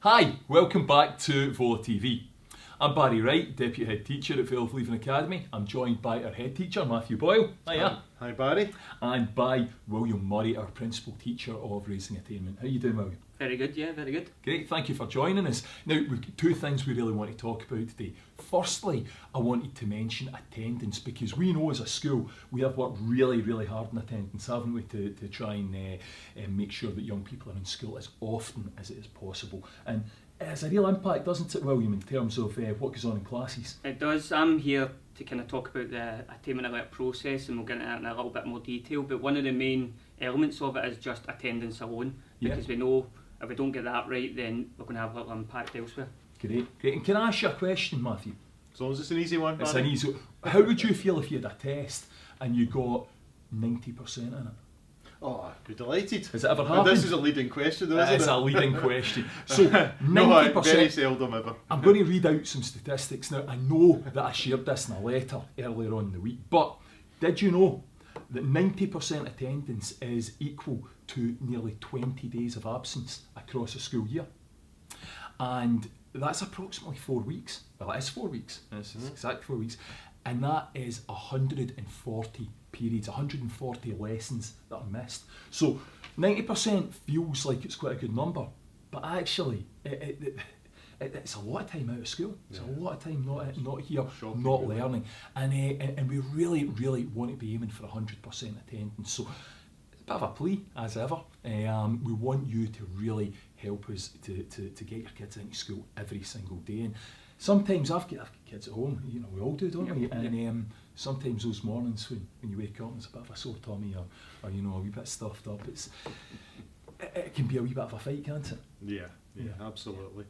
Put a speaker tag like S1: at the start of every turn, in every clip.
S1: Hi, welcome back to Vola Tv. I'm Barry Wright, Deputy Head Teacher at Vale Leven Academy. I'm joined by our Head Teacher, Matthew Boyle. Hiya.
S2: Hi Barry.
S1: And by William Murray, our Principal Teacher of Raising Attainment. How are you doing, William?
S3: Very good, yeah, very good.
S1: Great, thank you for joining us. Now, we've got two things we really want to talk about today. Firstly, I wanted to mention attendance, because we know as a school we have worked really, really hard on attendance, haven't we, to try and make sure that young people are in school as often as it is possible. And it has a real impact, doesn't it, William, in terms of what goes on in classes?
S3: It does. I'm here to kind of talk about the Attainment Alert process, and we'll get into that in a little bit more detail, but one of the main elements of it is just attendance alone, because we know if we don't get that right, then we're going to have a little impact elsewhere.
S1: Great. And can I ask you a question, Matthew?
S2: As long as it's an easy one, Barry.
S1: It's an easy one. How would you feel if you had a test and you got 90% in it?
S2: Oh, I'd be delighted.
S1: Has it ever
S2: But
S1: happened?
S2: this is a leading question though, isn't it?
S1: It's a leading question. So 90%.
S2: No, very seldom ever.
S1: I'm going to read out some statistics now. I know that I shared this in a letter earlier on in the week, but did you know that 90% attendance is equal to nearly 20 days of absence across a school year? And that's approximately 4 weeks. Well, it is 4 weeks. It's exactly 4 weeks. And that is 140 periods, 140 lessons that are missed. So 90% feels like it's quite a good number, but actually it's a lot of time out of school. It's a lot of time not here,
S2: Shocking,
S1: not learning. And we really, really want to be aiming for 100% attendance. So it's a bit of a plea, as ever. We want you to really help us to get your kids into school every single day. And sometimes I've got kids at home, you know, we all do, don't we? And sometimes those mornings when you wake up and there's a bit of a sore tummy or you know, a wee bit stuffed up, it can be a wee bit of a fight, can't it?
S2: Yeah, absolutely.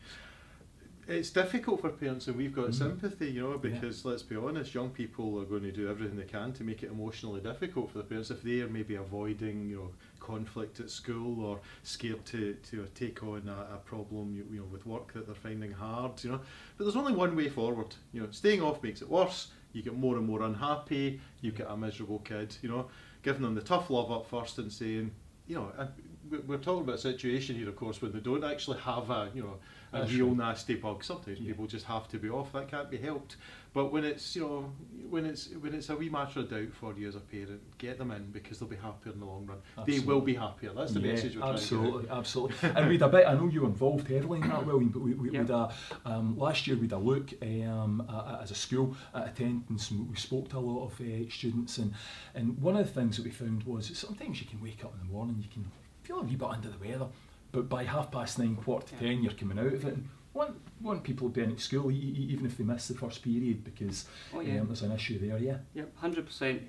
S2: It's difficult for parents, and we've got sympathy, you know, because let's be honest, young people are going to do everything they can to make it emotionally difficult for the parents if they are maybe avoiding, you know, conflict at school or scared to take on a problem, you know, with work that they're finding hard, you know. But there's only one way forward, you know. Staying off makes it worse. You get more and more unhappy. You get a miserable kid, you know. Giving them the tough love up first and saying, you know, and we're talking about a situation here, of course, where they don't actually have a real nasty bug. Sometimes people just have to be off. That can't be helped. But when it's, you know, when it's a wee matter of doubt for you as a parent, get them in, because they'll be happier in the long run.
S1: Absolutely.
S2: They will be happier. That's the message we're trying to get out.
S1: Absolutely. And we'd a bit. I know you were involved heavily in that, William. But we'd last year we'd a look as a school at attendance, and we spoke to a lot of students, and one of the things that we found was that sometimes you can wake up in the morning, you can feel a wee bit under the weather, but by 9:30, 9:45, you're coming out of it. And want people being at school, even if they miss the first period, because there's an issue there.
S3: Yep, 100%.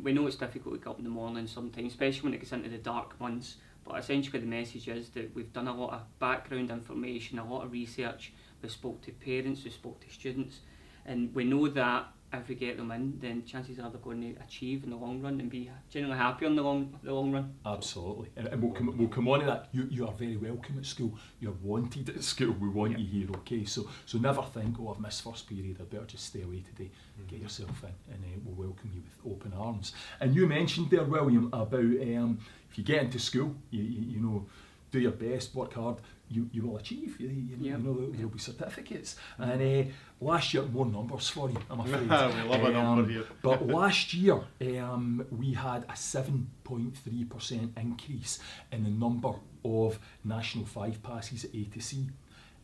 S3: We know it's difficult to get up in the morning sometimes, especially when it gets into the dark months, but essentially the message is that we've done a lot of background information, a lot of research. We spoke to parents, we spoke to students, and we know that if we get them in, then chances are they're going to achieve in the long run and be generally happier in the long run.
S1: Absolutely, and we'll come on to that. You are very welcome at school. You're wanted at school. We want you here, okay? So never think, oh, I've missed first period, I better just stay away today. Get yourself in, and we'll welcome you with open arms. And you mentioned there, William, about if you get into school, you know, do your best, work hard, you will achieve. You know, there'll be certificates. And last year, more numbers for you, I'm afraid.
S2: We love a number here.
S1: But last year, we had a 7.3% increase in the number of National 5 passes at A to C.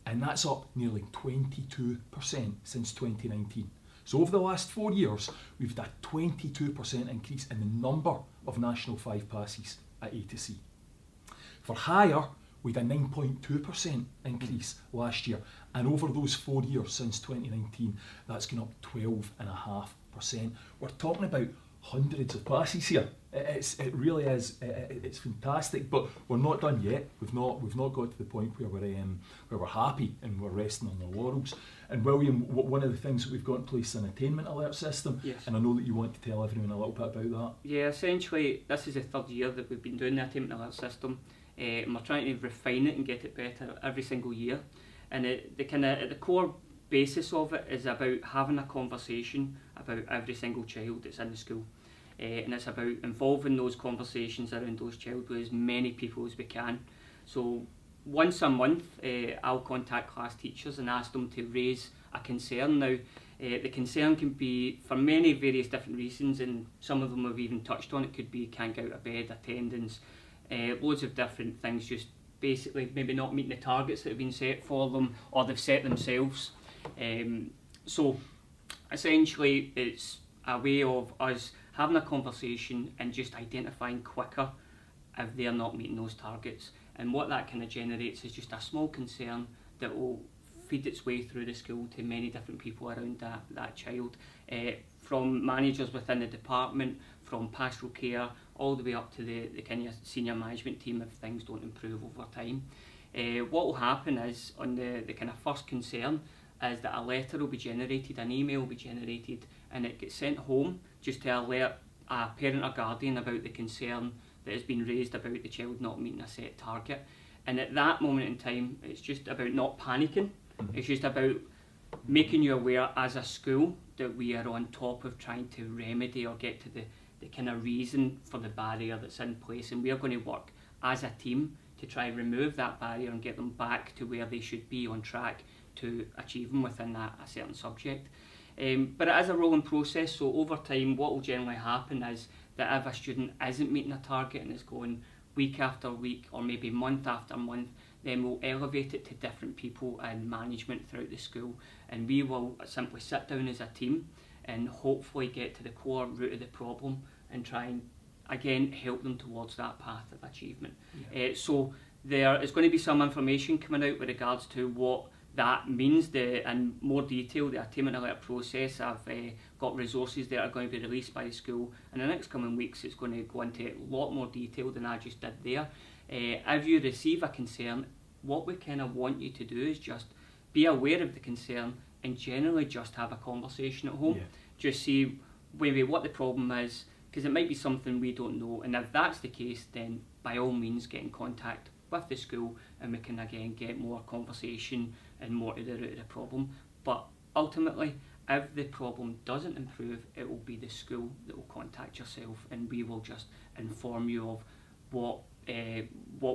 S1: And that's up nearly 22% since 2019. So over the last 4 years, we've had a 22% increase in the number of National 5 passes at A to C. For higher, we had a 9.2% increase last year, and over those 4 years since 2019, that's gone up 12.5%. We're talking about hundreds of passes here. It really is. It's fantastic, but we're not done yet. We've not got to the point where we're happy and we're resting on our laurels. And William, one of the things that we've got in place is an Attainment Alert system, and I know that you want to tell everyone a little bit about that.
S3: Yeah, essentially, this is the third year that we've been doing the Attainment Alert system. And we're trying to refine it and get it better every single year. And the core basis of it is about having a conversation about every single child that's in the school. And it's about involving those conversations around those children with as many people as we can. So once a month I'll contact class teachers and ask them to raise a concern. Now the concern can be for many various different reasons, and some of them we've even touched on. It could be can't get out of bed, attendance, loads of different things, just basically maybe not meeting the targets that have been set for them, or they've set themselves. So essentially it's a way of us having a conversation and just identifying quicker if they're not meeting those targets. And what that kind of generates is just a small concern that will feed its way through the school to many different people around that child, from managers within the department, from pastoral care, all the way up to the kind of senior management team if things don't improve over time. What will happen is, on the kind of first concern, is that a letter will be generated, an email will be generated, and it gets sent home just to alert a parent or guardian about the concern that has been raised about the child not meeting a set target. And at that moment in time, it's just about not panicking. It's just about making you aware as a school that we are on top of trying to remedy or get to the kind of reason for the barrier that's in place, and we are going to work as a team to try and remove that barrier and get them back to where they should be on track to achieve them within a certain subject. But it is a rolling process, so over time what will generally happen is that if a student isn't meeting a target and is going week after week or maybe month after month, then we'll elevate it to different people and management throughout the school, and we will simply sit down as a team and hopefully get to the core root of the problem and try and again help them towards that path of achievement. So there is going to be some information coming out with regards to what that means in more detail. The Attainment Alert process, I've got resources that are going to be released by the school in the next coming weeks. It's going to go into a lot more detail than I just did there. If you receive a concern, what we kind of want you to do is just be aware of the concern and generally just have a conversation at home. Just see maybe what the problem is, because it might be something we don't know, and if that's the case, then by all means get in contact with the school and we can again get more conversation and more to the root of the problem. But ultimately, if the problem doesn't improve, it will be the school that will contact yourself, and we will just inform you of what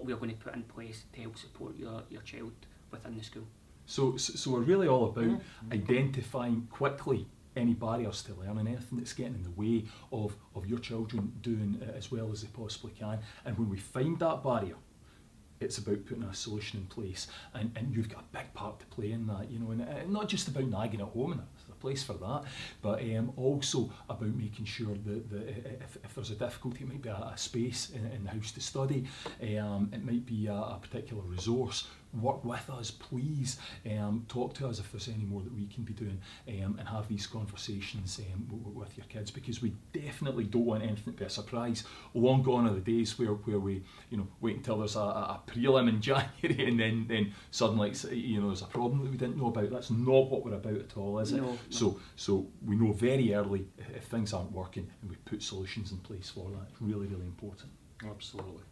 S3: we're going to put in place to help support your child within the school.
S1: So we're really all about identifying quickly any barriers to learning, anything that's getting in the way of your children doing as well as they possibly can. And when we find that barrier, it's about putting a solution in place, and you've got a big part to play in that, and not just about nagging at home, and there's a place for that, but also about making sure that if there's a difficulty, it might be a space in the house to study, it might be a particular resource. Work with us, please. Talk to us if there's any more that we can be doing, and have these conversations with your kids, because we definitely don't want anything to be a surprise. Long gone are the days where we wait until there's a prelim in January and then suddenly there's a problem that we didn't know about. That's not what we're about at all, is it?
S3: No.
S1: So we know very early if things aren't working, and we put solutions in place for that. It's really, really important.
S2: Absolutely.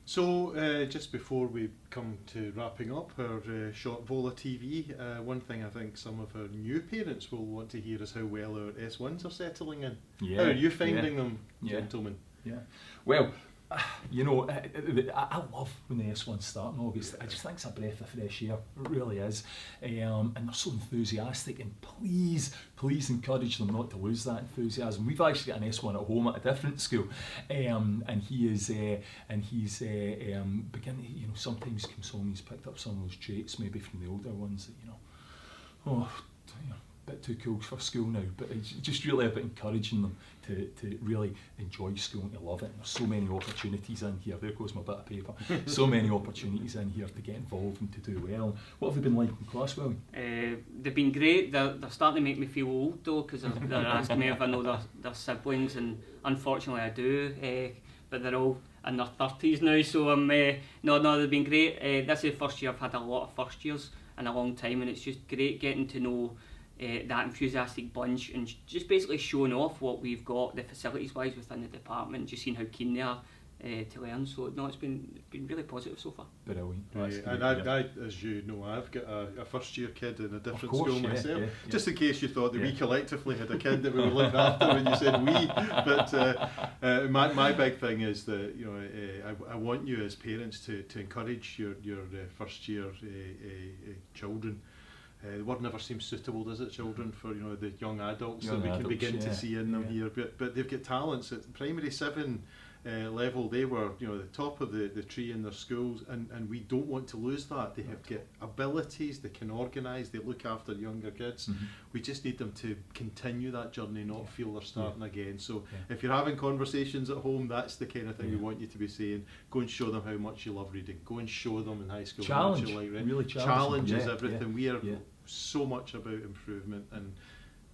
S2: So just before we come to wrapping up our short Vola TV, one thing I think some of our new parents will want to hear is how well our S1s are settling in.
S1: Yeah,
S2: how are you finding them,
S1: yeah.
S2: gentlemen?
S1: Yeah. Well, I love when the S1s start in August. I just think it's a breath of fresh air. It really is. And they're so enthusiastic, and please encourage them not to lose that enthusiasm. We've actually got an S1 at home at a different school, and he's beginning, sometimes comes home, he's picked up some of those traits maybe from the older ones that, a bit too cool for school now, but it's just really about encouraging them to really enjoy school and to love it. And there's so many opportunities in here. There goes my bit of paper. So many opportunities in here to get involved and to do well. What have they been like in class, William?
S3: They've been great. They're starting to make me feel old though, because they're asking me if I know their siblings, and unfortunately I do. But they're all in their 30s now, so no, they've been great. This is the first year I've had a lot of first years in a long time, and it's just great getting to know that enthusiastic bunch and just basically showing off what we've got, the facilities wise within the department, just seeing how keen they are to learn. So no, it's been really positive so far.
S1: Brilliant. That's
S2: And
S1: great,
S2: I, as you know, I've got a first year kid in a different
S1: course,
S2: school
S1: yeah,
S2: myself.
S1: yeah.
S2: Just in case you thought that we
S1: Yeah.
S2: collectively had a kid that we were looking after when you said we. But my big thing is that, you know, I want you as parents to encourage your first year children. The word never seems suitable, does it, children, for, you know, the young adults that we can begin to see in them here. But they've got talents at primary 7 level. They were, you know, the top of the tree in their schools, and we don't want to lose that. They have got abilities, they can organise, they look after younger kids. We just need them to continue that journey, not feel they're starting again. So if you're having conversations at home, that's the kind of thing we want you to be saying. Go and show them how much you love reading. Go and show them in high school how much you like reading.
S1: Really
S2: Challenges everything. We are so much about improvement, and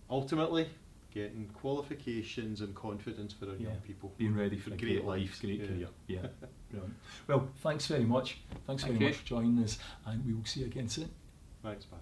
S2: ultimately getting qualifications and confidence for our young people.
S1: Being ready for a great life, great career. Yeah. Brilliant. Well, thanks very much. Thanks very much for joining us, and we will see you again soon.
S2: Thanks, Barry.